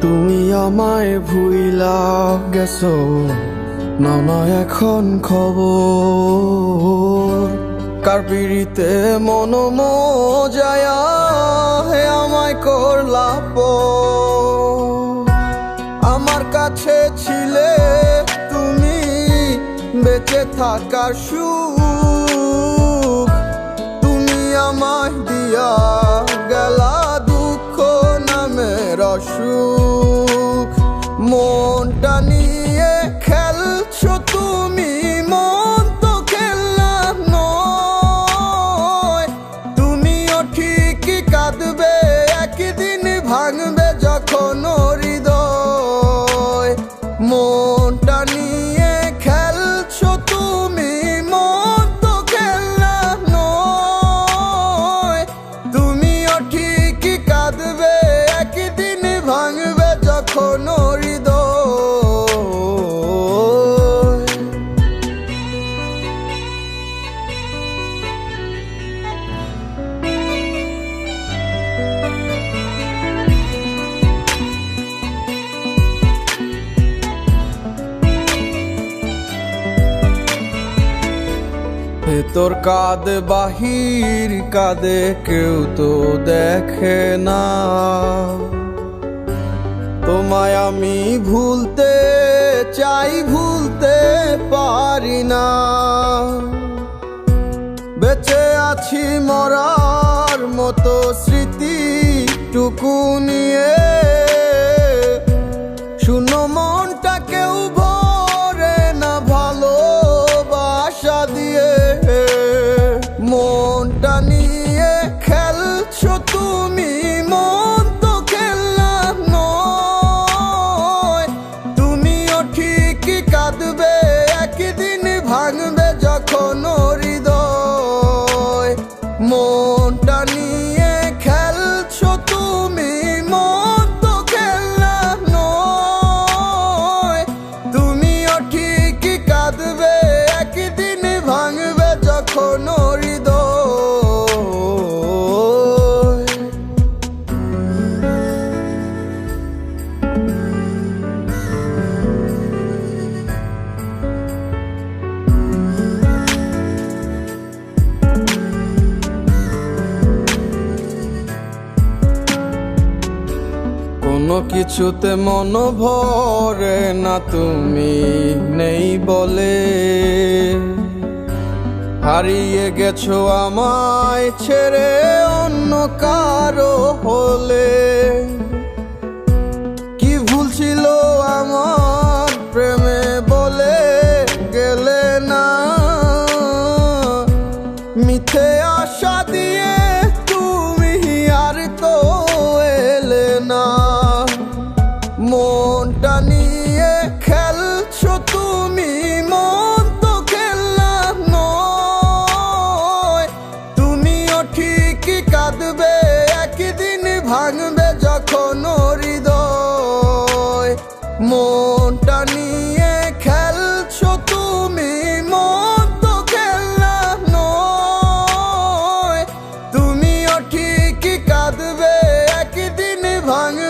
তুমি আমায় ভুইলা গেছো, নাও না এখন খবর। কার পিড়িতে মন মজায়া হে আমায় করলা আমার কাছে ছিলে তুমি বেঁচে থাকার সুখ, তুমি আমায় দিয়া গেলা দুঃখ নামের অসুখ। মনটা নিয়ে খেলছো তুমি, মন তো খেলনা নয়। তুমিও ঠিকই কাঁদবে, একদিন ভাঙবে যখন হৃদয়। মনটা নিয়ে খেলছো তুমি, মন তো খেলনা নয়। তুমিও ঠিকই কাঁদবে, একদিন ভাঙবে যখন হৃদয়। ভেতর কাঁদে বাহির কাঁদে, কেউ তো দেখে না। তোমায় আমি ভুলতে চাই, ভুলতে পারি না। বেঁচে আছি মরার মতো স্মৃতিটুকু নিয়ে, শুনো মনটা কেউ ভরে না ভালোবাসা দিয়ে। মনটা নিয়ে খেলছো তুমি, মন তো খেলনা নয়। তুমিও ঠিকই কাঁদবে, একদিন ভাঙবে যখন হৃদয়। মনটা নিয়ে খেলছো তুমি, মন তো খেলনা নয়। তুমিও ঠিকই কাঁদবে, একদিন ভাঙবে যখন হৃদয়। কোনো কিছুতে মন ভরে না, তুমি নেই বলে। হারিয়ে গেছো আমায় ছেড়ে অন্য কারো হলে। কি ভুল ছিল আমার প্রেমে বলে গেলে না। মিথ্যে আশা দিয়ে তুমি আর তো এলে না। মনটা নিয়ে খেলছো তুমি, মন তো খেলনা নয়। তুমিও ঠিকই কাঁদবে, একদিন ভাঙবে যখন হৃদয়। মনটা নিয়ে খেলছো তুমি, মন তো খেলনা নয়। তুমিও ঠিকই কাঁদবে, একদিন ভাঙবে